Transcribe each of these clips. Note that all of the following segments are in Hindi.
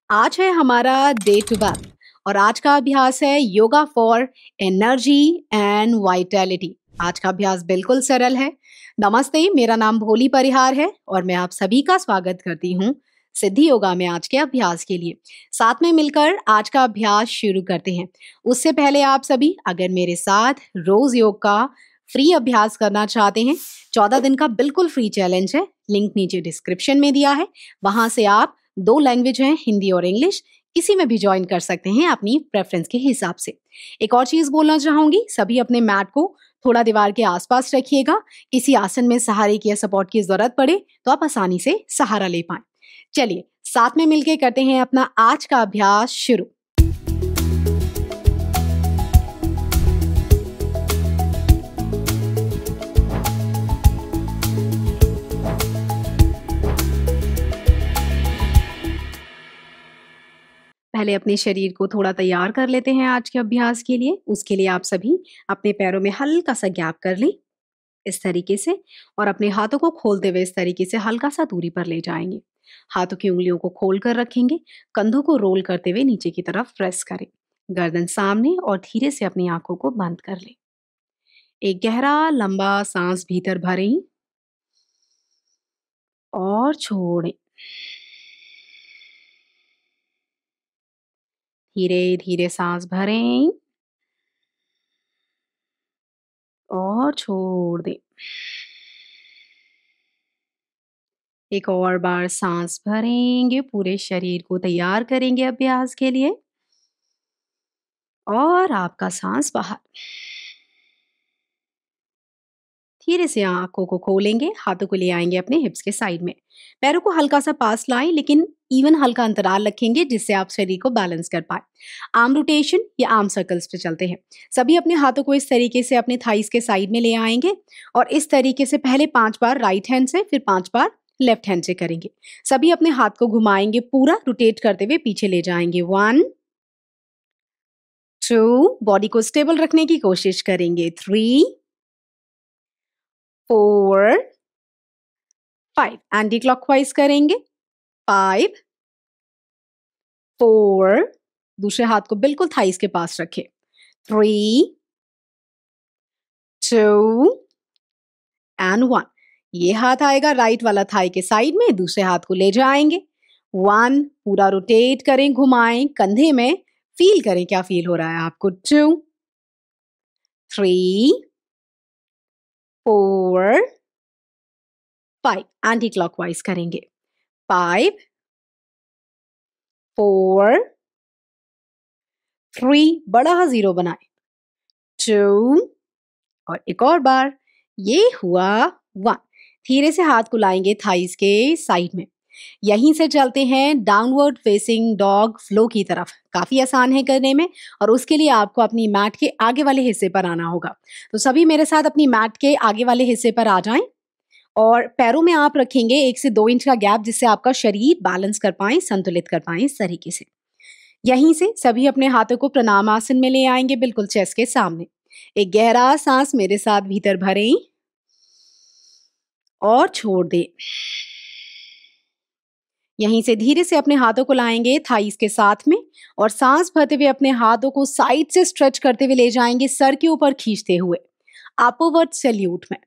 आज है हमारा डे 12 और आज का अभ्यास है yoga for energy and vitality. आज का अभ्यास बिल्कुल सरल है। नमस्ते, मेरा नाम भोली परिहार है और मैं आप सभी का स्वागत करती हूँ सिद्धि योगा में आज के अभ्यास के लिए। साथ में मिलकर आज का अभ्यास शुरू करते हैं। उससे पहले आप सभी अगर मेरे साथ रोज योग का फ्री अभ्यास करना चाहते हैं, 14 दिन का बिल्कुल फ्री चैलेंज है, लिंक नीचे डिस्क्रिप्शन में दिया है। वहां से आप 2 लैंग्वेज हैं, हिंदी और इंग्लिश, किसी में भी ज्वाइन कर सकते हैं अपनी प्रेफरेंस के हिसाब से। एक और चीज बोलना चाहूंगी, सभी अपने मैट को थोड़ा दीवार के आसपास रखिएगा। किसी आसन में सहारे की या सपोर्ट की जरूरत पड़े तो आप आसानी से सहारा ले पाए। चलिए साथ में मिलकर करते हैं अपना आज का अभ्यास शुरू। पहले अपने शरीर को थोड़ा तैयार कर लेते हैं आज के अभ्यास के लिए। उसके लिए आप सभी अपने पैरों में हल्का सा गैप कर लें इस तरीके से, और अपने हाथों को खोलते हुए इस तरीके से हल्का सा दूरी पर ले जाएंगे। हाथों की उंगलियों को खोल कर रखेंगे, कंधों को रोल करते हुए नीचे की तरफ प्रेस करें, गर्दन सामने, और धीरे से अपनी आंखों को बंद कर लें। एक गहरा लंबा सांस भीतर भरें और छोड़ें। धीरे धीरे सांस भरें और छोड़ दें। एक और बार सांस भरेंगे, पूरे शरीर को तैयार करेंगे अभ्यास के लिए, और आपका सांस बाहर। धीरे से आंखों को खोलेंगे, हाथों को ले आएंगे अपने हिप्स के साइड में, पैरों को हल्का सा पास लाएं, लेकिन इवन हल्का अंतराल रखेंगे जिससे आप शरीर को बैलेंस कर पाए। आर्म रोटेशन या आर्म सर्कल्स पे चलते हैं। सभी अपने हाथों को इस तरीके से अपने थाइस के साइड में ले आएंगे और इस तरीके से पहले 5 बार राइट हैंड से, फिर 5 बार लेफ्ट हैंड से करेंगे। सभी अपने हाथ को घुमाएंगे, पूरा रोटेट करते हुए पीछे ले जाएंगे। 1 2, बॉडी को स्टेबल रखने की कोशिश करेंगे। 3 4 5, एंटी क्लॉकवाइज करेंगे। 5 4, दूसरे हाथ को बिल्कुल थाइस के पास रखें। 3 2 एंड 1। ये हाथ आएगा राइट वाला थाई के साइड में, दूसरे हाथ को ले जाएंगे। 1, पूरा रोटेट करें, घुमाएं, कंधे में फील करें क्या फील हो रहा है आपको। 2 3 4 5, एंटी क्लॉकवाइज करेंगे। 5 4 3, बड़ा 0 बनाए। 2 और एक और बार, ये हुआ 1। धीरे से हाथ को लाएंगे थाइस के साइड में। यहीं से चलते हैं डाउनवर्ड फेसिंग डॉग फ्लो की तरफ। काफी आसान है करने में, और उसके लिए आपको अपनी मैट के आगे वाले हिस्से पर आना होगा। तो सभी मेरे साथ अपनी मैट के आगे वाले हिस्से पर आ जाएं, और पैरों में आप रखेंगे 1 से 2 इंच का गैप, जिससे आपका शरीर बैलेंस कर पाए, संतुलित कर पाए इस तरीके से। यहीं से सभी अपने हाथों को प्रणामासन में ले आएंगे, बिल्कुल चेस्ट के सामने। एक गहरा सांस मेरे साथ भीतर भरें और छोड़ दें। यहीं से धीरे से अपने हाथों को लाएंगे थाइस के साथ में, और सांस भरते हुए अपने हाथों को साइड से स्ट्रेच करते हुए ले जाएंगे, सर के ऊपर खींचते हुए अपवर्ड सैल्यूट में।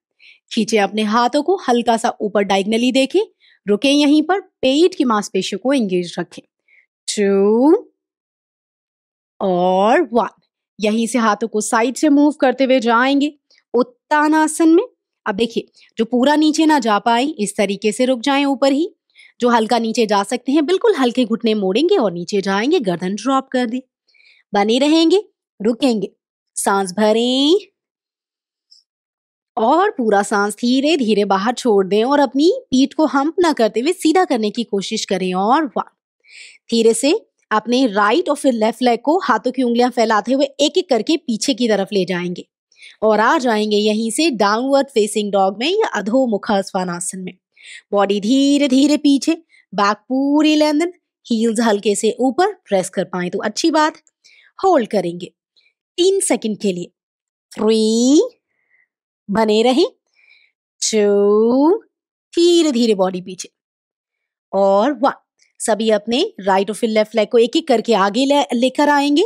खींचे अपने हाथों को, हल्का सा ऊपर डायगनली देखें, रुके यहीं पर, पेट की मांसपेशियों को एंगेज रखें। 2 और 1। यहीं से हाथों को साइड से मूव करते हुए जाएंगे उत्तानासन में। अब देखिए, जो पूरा नीचे ना जा पाए इस तरीके से रुक जाएं ऊपर ही। जो हल्का नीचे जा सकते हैं, बिल्कुल हल्के घुटने मोड़ेंगे और नीचे जाएंगे, गर्दन ड्रॉप कर दे। बने रहेंगे, रुकेंगे, सांस भरें और पूरा सांस धीरे धीरे बाहर छोड़ दें, और अपनी पीठ को हम्प ना करते हुए सीधा करने की कोशिश करें। और 1। धीरे से अपने राइट और फिर लेफ्ट लेग को हाथों की उंगलियां फैलाते हुए एक एक करके पीछे की तरफ ले जाएंगे, और आ जाएंगे यहीं से डाउनवर्ड फेसिंग डॉग में या अधोमुख स्वानासन में। बॉडी धीरे धीरे पीछे, बैक पूरी लेंथन, हील्स हल्के से ऊपर, प्रेस कर पाए तो अच्छी बात। होल्ड करेंगे 3 सेकंड के लिए। 3, बने रहें। 2, धीरे धीरे बॉडी पीछे, और 1। सभी अपने राइट और फिर लेफ्ट लेग को एक एक करके आगे लेकर आएंगे।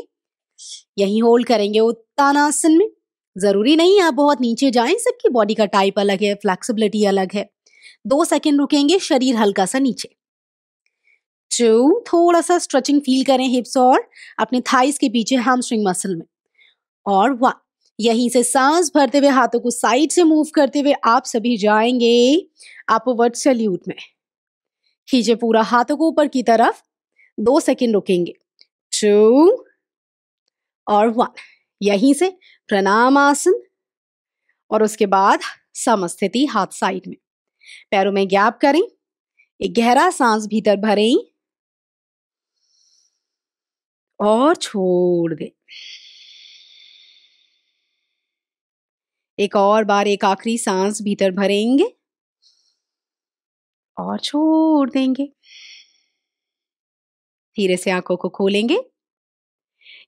यहीं होल्ड करेंगे उत्तानासन में। जरूरी नहीं आप बहुत नीचे जाएं, सबकी बॉडी का टाइप अलग है, फ्लेक्सिबिलिटी अलग है। 2 सेकंड रुकेंगे, शरीर हल्का सा नीचे। 2, थोड़ा सा स्ट्रेचिंग फील करें हिप्स और अपने थाइस के पीछे हैमस्ट्रिंग मसल में। और 1, यहीं से सांस भरते हुए हाथों को साइड से मूव करते हुए आप सभी जाएंगे अपवर्ड सैल्यूट में। खींचे पूरा हाथों को ऊपर की तरफ। 2 सेकंड रुकेंगे। 2 और 1, यहीं से प्रणाम आसन और उसके बाद समस्थिति, हाथ साइड में। पैरों में गैप करें, एक गहरा सांस भीतर भरें और छोड़ दें। एक और बार एक आखिरी सांस भीतर भरेंगे और छोड़ देंगे। धीरे से आंखों को खोलेंगे।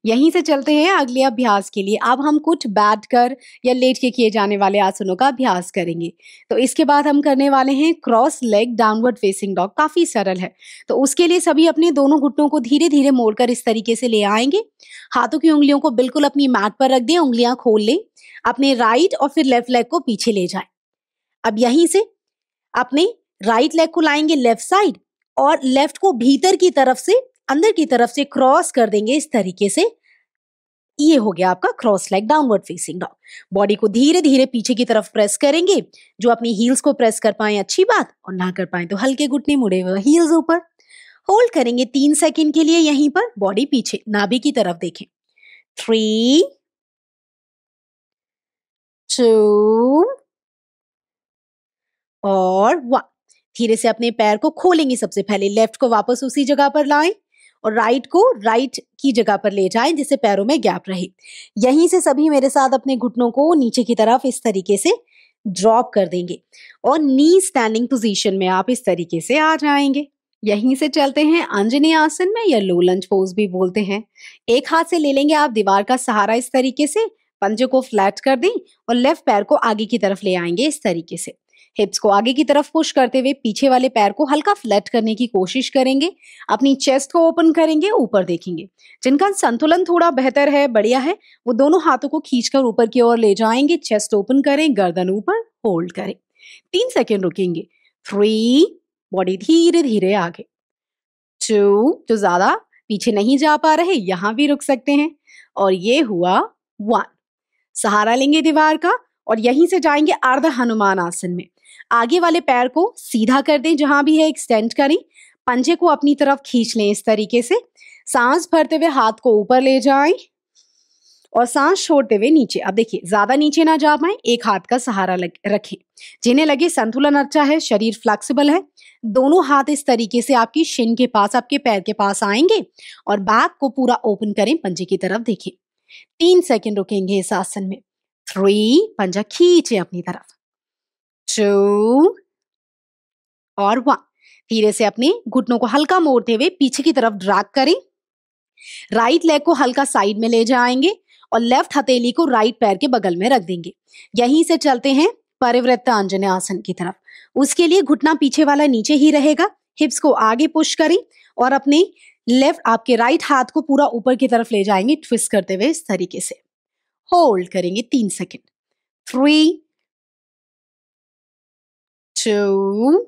यहीं से चलते हैं अगले अभ्यास के लिए। अब हम कुछ बैठकर या लेट के किए जाने वाले आसनों का अभ्यास करेंगे। तो इसके बाद हम करने वाले हैं cross leg downward facing dog. काफी सरल है। तो उसके लिए सभी अपने दोनों घुटनों को धीरे धीरे मोड़कर इस तरीके से ले आएंगे। हाथों की उंगलियों को बिल्कुल अपनी मैट पर रख दें, उंगलियां खोल लें। अपने राइट और फिर लेफ्ट लेग को पीछे ले जाएं। अब यहीं से अपने राइट लेग को लाएंगे लेफ्ट साइड और लेफ्ट को भीतर की तरफ से, अंदर की तरफ से क्रॉस कर देंगे इस तरीके से। ये हो गया आपका cross leg downward facing dog. Body को धीरे धीरे पीछे की तरफ प्रेस करेंगे। जो अपनी हील्स को प्रेस कर पाए अच्छी बात, और ना कर पाए तो हल्के घुटने मुड़े हुए हील्स ऊपर। होल्ड करेंगे 3 सेकंड के लिए यहीं पर। बॉडी पीछे नाभि की तरफ देखें। 3, 2 और 1। धीरे से अपने पैर को खोलेंगे। सबसे पहले लेफ्ट को वापस उसी जगह पर लाएं और राइट को राइट की जगह पर ले जाएं, जिससे पैरों में गैप रहे। यहीं से सभी मेरे साथ अपने घुटनों को नीचे की तरफ इस तरीके से ड्रॉप कर देंगे और नी स्टैंडिंग पोजीशन में आप इस तरीके से आ जाएंगे। यहीं से चलते हैं अंजनी आसन में, या लो लंज पोज भी बोलते हैं। एक हाथ से ले लेंगे आप दीवार का सहारा इस तरीके से, पंजे को फ्लैट कर दें और लेफ्ट पैर को आगे की तरफ ले आएंगे इस तरीके से। हिप्स को आगे की तरफ पुश करते हुए पीछे वाले पैर को हल्का फ्लैट करने की कोशिश करेंगे। अपनी चेस्ट को ओपन करेंगे, ऊपर देखेंगे। जिनका संतुलन थोड़ा बेहतर है, बढ़िया है, वो दोनों हाथों को खींचकर ऊपर की ओर ले जाएंगे। चेस्ट ओपन करें, गर्दन ऊपर, होल्ड करें। 3 सेकंड रुकेंगे। 3, बॉडी धीरे धीरे आगे। 2, जो ज्यादा पीछे नहीं जा पा रहे यहां भी रुक सकते हैं। और ये हुआ 1। सहारा लेंगे दीवार का और यहीं से जाएंगे अर्ध हनुमान आसन में। आगे वाले पैर को सीधा कर दें, जहां भी है एक्सटेंड करें। पंजे को अपनी तरफ खींच लें इस तरीके से। सांस भरते हुए हाथ को ऊपर ले जाएं और सांस छोड़ते हुए नीचे। अब देखिए, ज्यादा नीचे ना जा पाए, एक हाथ का सहारा रखें। जिन्हें लगे संतुलन अच्छा है, शरीर फ्लेक्सिबल है, दोनों हाथ इस तरीके से आपकी शिन के पास, आपके पैर के पास आएंगे और बैक को पूरा ओपन करें, पंजे की तरफ देखें। 3 सेकंड रुकेंगे इस आसन में। 3, पंजा खींचे अपनी तरफ। 2 और 1। धीरे से अपने घुटनों को हल्का मोड़ते हुए पीछे की तरफ ड्रैग करें। राइट लेग को हल्का साइड में ले जाएंगे और लेफ्ट हथेली को राइट पैर के बगल में रख देंगे। यहीं से चलते हैं परिवृत्त अंजनी आसन की तरफ। उसके लिए घुटना पीछे वाला नीचे ही रहेगा। हिप्स को आगे पुश करें और अपने लेफ्ट, आपके राइट हाथ को पूरा ऊपर की तरफ ले जाएंगे, ट्विस्ट करते हुए इस तरीके से। होल्ड करेंगे 3 सेकंड। 3, 2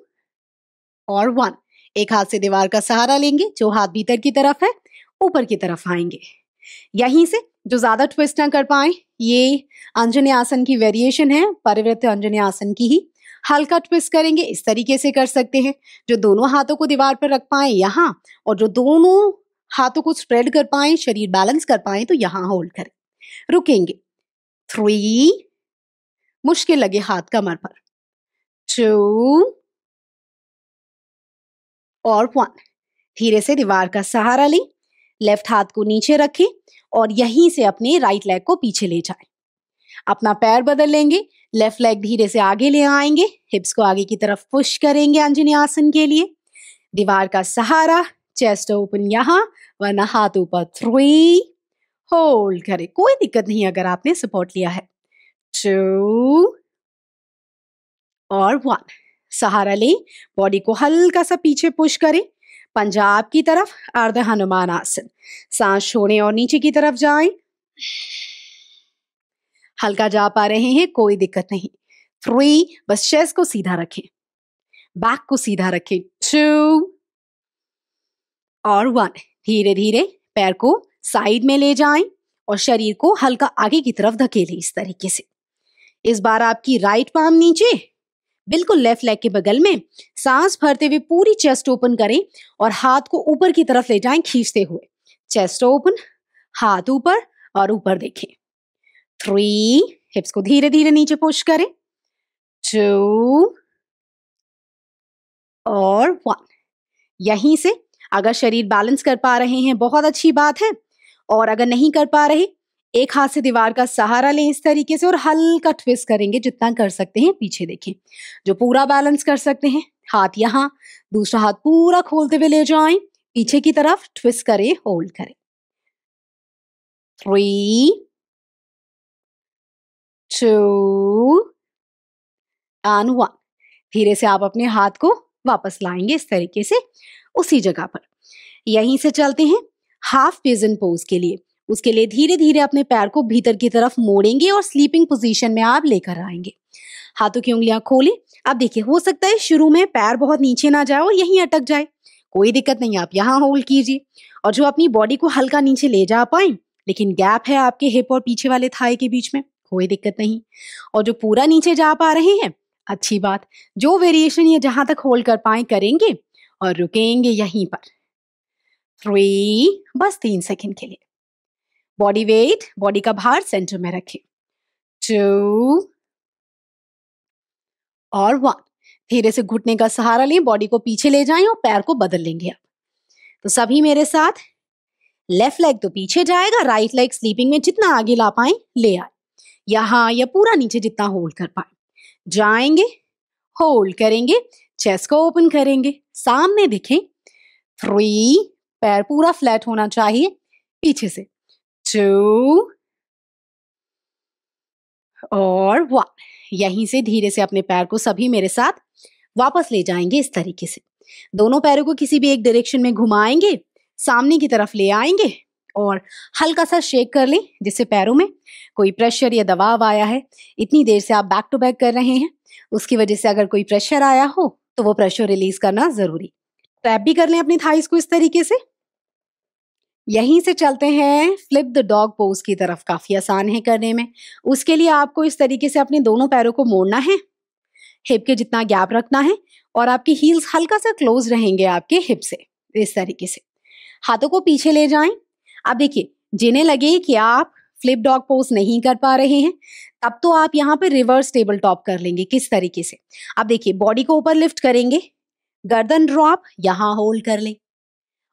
और 1। एक हाथ से दीवार का सहारा लेंगे, जो हाथ भीतर की तरफ है, ऊपर की तरफ आएंगे। यहीं से जो ज्यादा ट्विस्ट ना कर पाए, ये अंजनी आसन की वेरिएशन है, परिवृत्त अंजनी आसन की ही। हल्का ट्विस्ट करेंगे, इस तरीके से कर सकते हैं। जो दोनों हाथों को दीवार पर रख पाए यहां, और जो दोनों हाथों को स्प्रेड कर पाए, शरीर बैलेंस कर पाए, तो यहां होल्ड करें। रुकेंगे। 3, मुश्किल लगे हाथ कमर पर। 2 और 1। धीरे से दीवार का सहारा लें, लेफ्ट हाथ को नीचे रखें और यहीं से अपने राइट लेग को पीछे ले जाएं। अपना पैर बदल लेंगे, लेफ्ट लेग धीरे से आगे ले आएंगे, हिप्स को आगे की तरफ पुश करेंगे अंजनी आसन के लिए। दीवार का सहारा, चेस्ट ओपन यहां, वरना हाथ ऊपर। 3, होल्ड करें, कोई दिक्कत नहीं अगर आपने सपोर्ट लिया है। 2 और 1। सहारा लें, बॉडी को हल्का सा पीछे पुश करें, पंजाब की तरफ अर्ध हनुमान आसन। सांस छोड़ें और नीचे की तरफ जाएं। हल्का जा पा रहे हैं, कोई दिक्कत नहीं। 3, बस चेस्ट को सीधा रखें, बैक को सीधा रखें। 2 और 1। धीरे धीरे पैर को साइड में ले जाएं और शरीर को हल्का आगे की तरफ धकेलें इस तरीके से। इस बार आपकी राइट पाम नीचे, बिल्कुल लेफ्ट लेग के बगल में। सांस भरते हुए पूरी चेस्ट ओपन करें और हाथ को ऊपर की तरफ ले जाएं खींचते हुए। चेस्ट ओपन, हाथ ऊपर और ऊपर देखें। 3, हिप्स को धीरे धीरे नीचे पुश करें। 2 और 1। यहीं से अगर शरीर बैलेंस कर पा रहे हैं बहुत अच्छी बात है, और अगर नहीं कर पा रहे, एक हाथ से दीवार का सहारा लें इस तरीके से और हल्का ट्विस्ट करेंगे जितना कर सकते हैं। पीछे देखें। जो पूरा बैलेंस कर सकते हैं, हाथ यहाँ, दूसरा हाथ पूरा खोलते हुए ले जाएं, पीछे की तरफ ट्विस्ट करें, होल्ड करें। 3, 2 and 1। धीरे से आप अपने हाथ को वापस लाएंगे इस तरीके से उसी जगह पर। यहीं से चलते हैं हाफ पिजन पोज के लिए। उसके लिए धीरे धीरे अपने पैर को भीतर की तरफ मोड़ेंगे और स्लीपिंग पोजीशन में आप लेकर आएंगे। हाथों की उंगलियां खोलें। अब देखिए, हो सकता है शुरू में पैर बहुत नीचे ना जाए और यहीं अटक जाए, कोई दिक्कत नहीं, आप यहाँ होल्ड कीजिए। और जो अपनी बॉडी को हल्का नीचे ले जा पाए, लेकिन गैप है आपके हिप और पीछे वाले थाई के बीच में, कोई दिक्कत नहीं। और जो पूरा नीचे जा पा रहे हैं, अच्छी बात। जो वेरिएशन ये जहां तक होल्ड कर पाए करेंगे और रुकेंगे यहीं पर। 3, बस 3 सेकंड के लिए। बॉडी वेट, बॉडी का भार सेंटर में रखें। 2 और 1। धीरे से घुटने का सहारा लें, बॉडी को पीछे ले जाएं और पैर को बदल लेंगे आप। तो सभी मेरे साथ। लेफ्ट लेग तो पीछे जाएगा, राइट लेग स्लीपिंग में जितना आगे ला पाए ले आए, यहां या पूरा नीचे जितना होल्ड कर पाए। जाएंगे, होल्ड करेंगे, चेस्ट को ओपन करेंगे, सामने दिखें। 3, पैर पूरा फ्लैट होना चाहिए पीछे से। 2 और 1। यहीं से धीरे से अपने पैर को सभी मेरे साथ वापस ले जाएंगे इस तरीके से। दोनों पैरों को किसी भी एक डायरेक्शन में घुमाएंगे, सामने की तरफ ले आएंगे और हल्का सा शेक कर लें जिससे पैरों में कोई प्रेशर या दबाव आया है। इतनी देर से आप बैक टू बैक कर रहे हैं, उसकी वजह से अगर कोई प्रेशर आया हो तो वो प्रेशर रिलीज करना जरूरी। टैप भी कर लें अपनी थाइस को इस तरीके से। यहीं से चलते हैं फ्लिप द डॉग पोज की तरफ। काफी आसान है करने में। उसके लिए आपको इस तरीके से अपने दोनों पैरों को मोड़ना है, हिप के जितना गैप रखना है और आपकी हील्स हल्का सा क्लोज रहेंगे आपके हिप से इस तरीके से। हाथों को पीछे ले जाएं। अब देखिए, जिन्हें लगे कि आप फ्लिप डॉग पोज नहीं कर पा रहे हैं, तब तो आप यहाँ पे रिवर्स टेबल टॉप कर लेंगे। किस तरीके से? अब देखिए, बॉडी को ऊपर लिफ्ट करेंगे, गर्दन ड्रॉप, यहाँ होल्ड कर ले,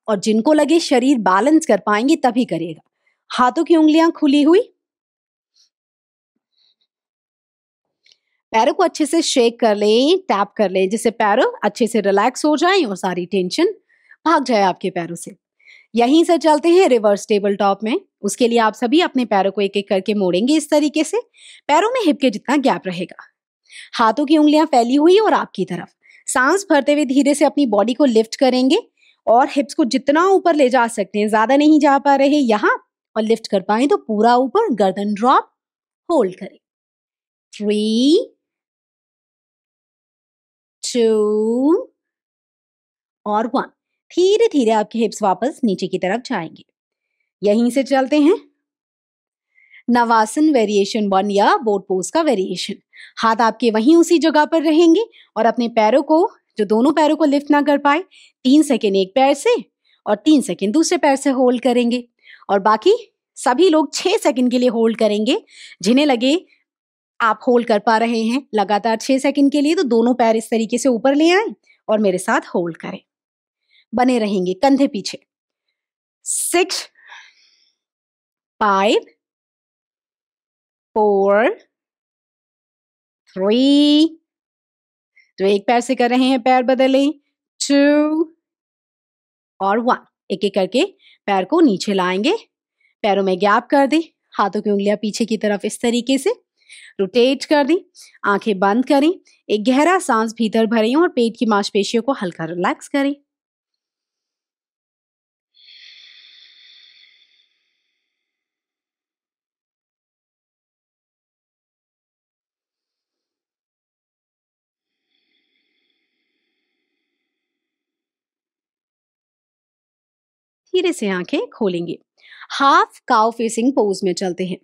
और जिनको लगे शरीर बैलेंस कर पाएंगे तभी करिएगा। हाथों की उंगलियां खुली हुई, पैरों को अच्छे से शेक कर लें, टैप कर लें, जिससे पैरों अच्छे से रिलैक्स हो जाएं और सारी टेंशन भाग जाए आपके पैरों से। यहीं से चलते हैं रिवर्स टेबल टॉप में। उसके लिए आप सभी अपने पैरों को एक एक करके मोड़ेंगे इस तरीके से, पैरों में हिप के जितना गैप रहेगा। हाथों की उंगलियां फैली हुई और आपकी तरफ। सांस भरते हुए धीरे से अपनी बॉडी को लिफ्ट करेंगे और हिप्स को जितना ऊपर ले जा सकते हैं, ज्यादा नहीं जा पा रहे यहाँ, और लिफ्ट कर पाए तो पूरा ऊपर, गर्दन ड्रॉप, होल्ड करें। 3, 2 और 1। धीरे धीरे आपके हिप्स वापस नीचे की तरफ जाएंगे। यहीं से चलते हैं नवासन वेरिएशन 1 या बोट पोज का वेरिएशन। हाथ आपके वहीं उसी जगह पर रहेंगे और अपने पैरों को, जो दोनों पैरों को लिफ्ट ना कर पाए, 3 सेकेंड एक पैर से और 3 सेकेंड दूसरे पैर से होल्ड करेंगे। और बाकी सभी लोग 6 सेकेंड के लिए होल्ड करेंगे। जिन्हें लगे आप होल्ड कर पा रहे हैं लगातार 6 सेकेंड के लिए, तो दोनों पैर इस तरीके से ऊपर ले आए और मेरे साथ होल्ड करें। बने रहेंगे कंधे पीछे। 6, 5, 4, 3, जो एक पैर से कर रहे हैं पैर बदलें, 2 और 1। एक एक करके पैर को नीचे लाएंगे, पैरों में गैप कर दें, हाथों की उंगलियां पीछे की तरफ इस तरीके से रोटेट कर दें, आंखें बंद करें, एक गहरा सांस भीतर भरें और पेट की मांसपेशियों को हल्का रिलैक्स करें। धीरे से आंखें खोलेंगे। हाफ काउ फेसिंग पोज में चलते हैं।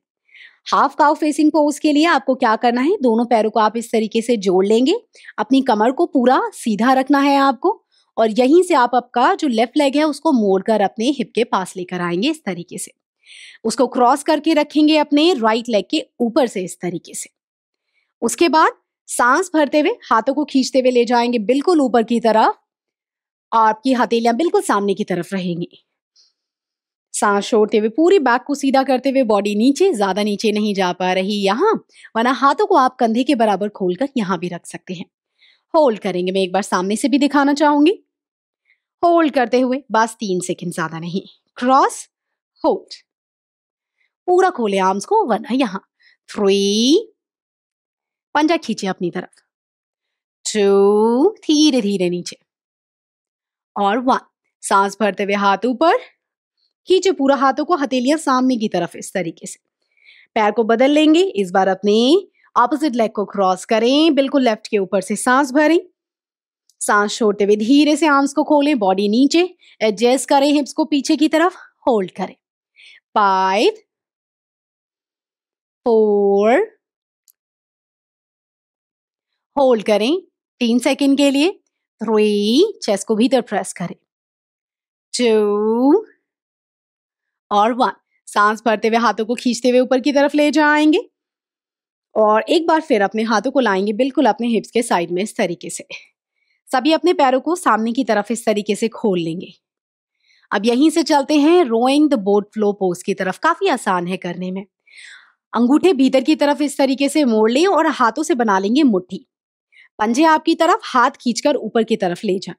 हाफ काउ फेसिंग पोज के लिए आपको क्या करना है, दोनों पैरों को आप इस तरीके से जोड़ लेंगे, अपनी कमर को पूरा सीधा रखना है आपको, और यहीं से आप आपका जो लेफ्ट लेग है उसको मोड़कर अपने हिप के पास लेकर आएंगे इस तरीके से। उसको क्रॉस करके रखेंगे अपने राइट लेग के ऊपर से इस तरीके से। उसके बाद सांस भरते हुए हाथों को खींचते हुए ले जाएंगे बिल्कुल ऊपर की तरफ। आपकी हथेलियां बिल्कुल सामने की तरफ रहेंगी। सांस छोड़ते हुए पूरी बैक को सीधा करते हुए बॉडी नीचे, ज्यादा नीचे नहीं जा पा रही यहां, वरना हाथों को आप कंधे के बराबर खोलकर यहां भी रख सकते हैं। होल्ड करेंगे, मैं एक बार सामने से भी दिखाना चाहूंगी। होल्ड करते हुए बस 3 सेकंड, ज्यादा नहीं। क्रॉस, होल्ड, पूरा खोले आर्म्स को, वरना यहां। 3, पंजा खींचे अपनी तरफ। 2, धीरे धीरे नीचे। और 1, सांस भरते हुए हाथ ऊपर, खींचे पूरा हाथों को, हथेलियां सामने की तरफ इस तरीके से। पैर को बदल लेंगे, इस बार अपने ऑपोजिट लेग को क्रॉस करें, बिल्कुल लेफ्ट के ऊपर से सांस भरें। सांस छोड़ते हुए धीरे से आर्म्स को खोलें, बॉडी नीचे, एडजस्ट करें हिप्स को पीछे की तरफ, होल्ड करें। 5, 4, होल्ड करें 3 सेकंड के लिए। 3, चेस्ट को भीतर प्रेस करें। 2 और 1, सांस भरते हुए हाथों को खींचते हुए ऊपर की तरफ ले जाएंगे, और एक बार फिर अपने हाथों को लाएंगे बिल्कुल अपने हिप्स के साइड में इस तरीके से। सभी अपने पैरों को सामने की तरफ इस तरीके से खोल लेंगे। अब यहीं से चलते हैं rowing the boat flow pose की तरफ। काफी आसान है करने में। अंगूठे भीतर की तरफ इस तरीके से मोड़ लें और हाथों से बना लेंगे मुट्ठी। पंजे आपकी तरफ, हाथ खींचकर ऊपर की तरफ ले जाएं।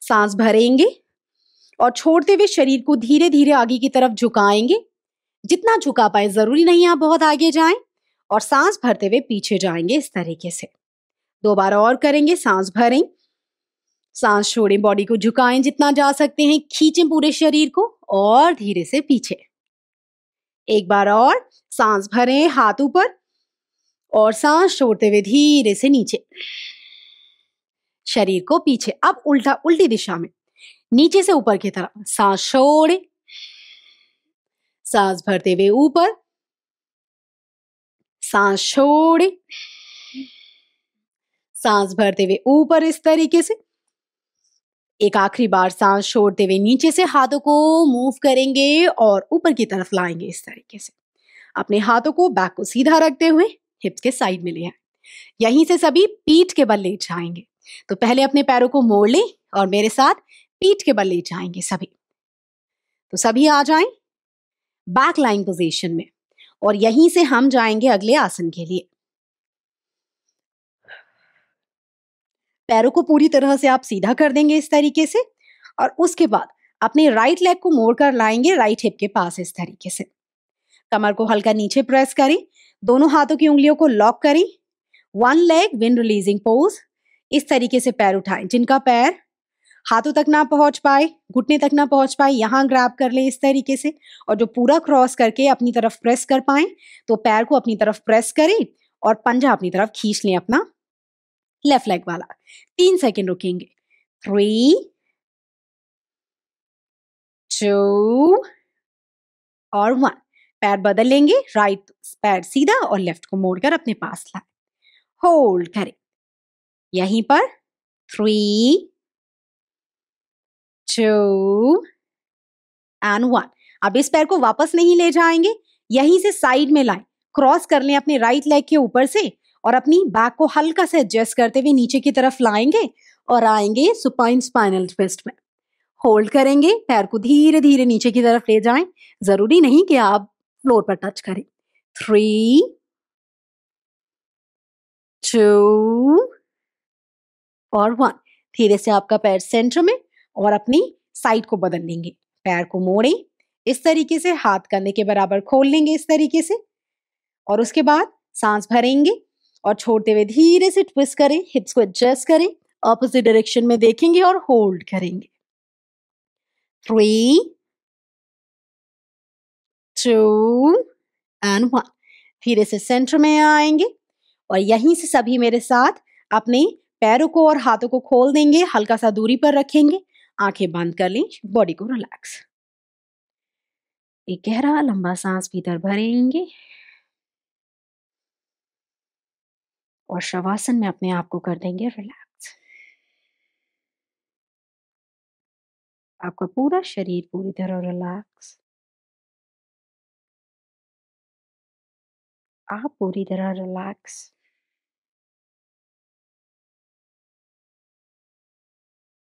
सांस भरेंगे और छोड़ते हुए शरीर को धीरे धीरे आगे की तरफ झुकाएंगे। जितना झुका पाए, जरूरी नहीं आप बहुत आगे जाएं, और सांस भरते हुए पीछे जाएंगे इस तरीके से। 2 बार और करेंगे। सांस भरें, सांस छोड़ें, बॉडी को झुकाएं जितना जा सकते हैं, खींचें पूरे शरीर को और धीरे से पीछे। एक बार और, सांस भरें, हाथ ऊपर, और सांस छोड़ते हुए धीरे से नीचे, शरीर को पीछे। अब उल्टा, उल्टी दिशा में, नीचे से ऊपर की तरफ। सांस छोड़े, सांस भरते हुए ऊपर, सांस छोड़े, सांस भरते हुए ऊपर इस तरीके से। एक आखिरी बार सांस छोड़ते हुए नीचे से हाथों को मूव करेंगे और ऊपर की तरफ लाएंगे इस तरीके से। अपने हाथों को बैक को सीधा रखते हुए हिप्स के साइड में ले आए। यहीं से सभी पीठ के बल ले जाएंगे। तो पहले अपने पैरों को मोड़ लें और मेरे साथ पीठ के बल ले जाएंगे सभी। तो सभी आ जाएं बैक लाइन पोजीशन में, और यहीं से हम जाएंगे अगले आसन के लिए। पैरों को पूरी तरह से आप सीधा कर देंगे इस तरीके से, और उसके बाद अपने राइट लेग को मोड़कर लाएंगे राइट हिप के पास इस तरीके से। कमर को हल्का नीचे प्रेस करें, दोनों हाथों की उंगलियों को लॉक करें। 1 लेग विंड रिलीजिंग पोज। इस तरीके से पैर उठाएं। जिनका पैर हाथों तक ना पहुंच पाए, घुटने तक ना पहुंच पाए, यहां ग्रैब कर ले इस तरीके से, और जो पूरा क्रॉस करके अपनी तरफ प्रेस कर पाए तो पैर को अपनी तरफ प्रेस करें और पंजा अपनी तरफ खींच लें अपना लेफ्ट लेग वाला। 3 सेकंड रुकेंगे। 3, 2 और 1। पैर बदल लेंगे, राइट पैर सीधा और लेफ्ट को मोड़कर अपने पास लाए। होल्ड करें यहीं पर। 3, 2 एंड 1। अब इस पैर को वापस नहीं ले जाएंगे, यहीं से साइड में लाएं, क्रॉस कर लें अपने राइट लेग के ऊपर से, और अपनी बैक को हल्का से एडजस्ट करते हुए नीचे की तरफ लाएंगे और आएंगे सुपाइन स्पाइनल ट्विस्ट में। होल्ड करेंगे, पैर को धीरे धीरे नीचे की तरफ ले जाएं, जरूरी नहीं कि आप फ्लोर पर टच करें। 3, 2 और 1। धीरे से आपका पैर सेंटर में, और अपनी साइड को बदल लेंगे। पैर को मोड़ें इस तरीके से, हाथ कंधे के बराबर खोल लेंगे इस तरीके से, और उसके बाद सांस भरेंगे और छोड़ते हुए धीरे से ट्विस्ट करें, हिप्स को एडजस्ट करें, ऑपोजिट डायरेक्शन में देखेंगे और होल्ड करेंगे। 3, 2 एंड 1। धीरे से सेंटर में आएंगे और यहीं से सभी मेरे साथ अपने पैरों को और हाथों को खोल देंगे, हल्का सा दूरी पर रखेंगे, आंखें बंद कर लें, बॉडी को रिलैक्स। एक गहरा लंबा सांस भीतर भरेंगे और शवासन में अपने आप को कर देंगे रिलैक्स। आपका पूरा शरीर पूरी तरह रिलैक्स। आप पूरी तरह रिलैक्स।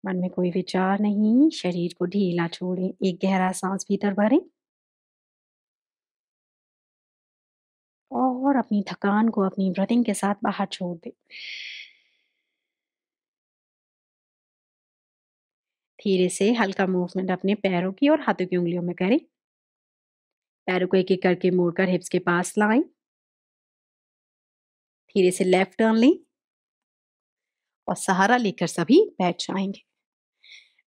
मन में कोई विचार नहीं, शरीर को ढीला छोड़ें। एक गहरा सांस भीतर भरें और अपनी थकान को अपनी ब्रीथिंग के साथ बाहर छोड़ दें। धीरे से हल्का मूवमेंट अपने पैरों की और हाथों की उंगलियों में करें। पैरों को एक-एक करके मोड़कर हिप्स के पास लाएं। धीरे से लेफ्ट टर्न लें और सहारा लेकर सभी बैठ जाएंगे।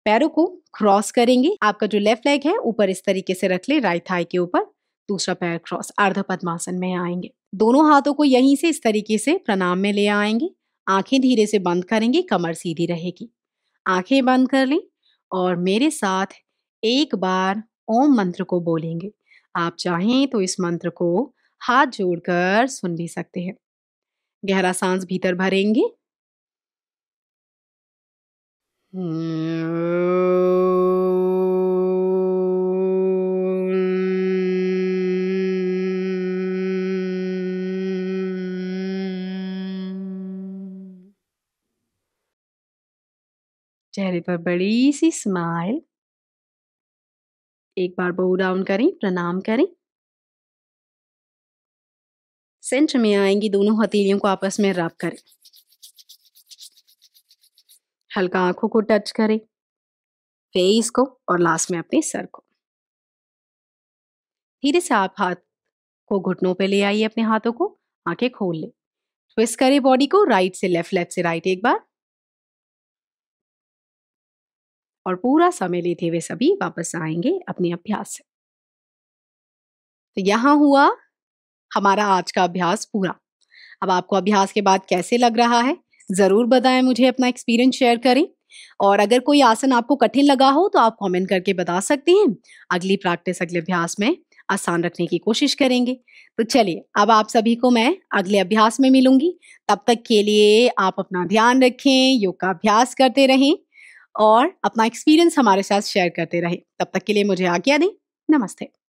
पैरों को क्रॉस करेंगे। आपका जो लेफ्ट लेग है ऊपर इस तरीके से रख ले, राइट थाई के ऊपर, दूसरा पैर क्रॉस, अर्ध पद्मासन में आएंगे। दोनों हाथों को यहीं से इस तरीके से प्रणाम में ले आएंगे। आंखें धीरे से बंद करेंगे, कमर सीधी रहेगी। आंखें बंद कर लें और मेरे साथ एक बार ओम मंत्र को बोलेंगे। आप चाहें तो इस मंत्र को हाथ जोड़कर सुन भी सकते हैं। गहरा सांस भीतर भरेंगे। चेहरे पर बड़ी सी स्माइल। एक बार बोव डाउन करें, प्रणाम करें। सेंटर में आएंगी, दोनों हथेलियों को आपस में रब करें। हल्का आंखों को टच करें, फेस को और लास्ट में अपने सर को। धीरे से आप हाथ को घुटनों पे ले आइए, अपने हाथों को, आंखें खोल ले। ट्विस्ट करें बॉडी को, राइट से लेफ्ट, लेफ्ट से राइट एक बार, और पूरा समय लेते हुए सभी वापस आएंगे अपने अभ्यास से। तो यहां हुआ हमारा आज का अभ्यास पूरा। अब आपको अभ्यास के बाद कैसे लग रहा है जरूर बताएं, मुझे अपना एक्सपीरियंस शेयर करें। और अगर कोई आसन आपको कठिन लगा हो तो आप कमेंट करके बता सकते हैं। अगली प्रैक्टिस, अगले अभ्यास में आसान रखने की कोशिश करेंगे। तो चलिए, अब आप सभी को मैं अगले अभ्यास में मिलूंगी। तब तक के लिए आप अपना ध्यान रखें, योग का अभ्यास करते रहें और अपना एक्सपीरियंस हमारे साथ शेयर करते रहें। तब तक के लिए मुझे आज्ञा दें। नमस्ते।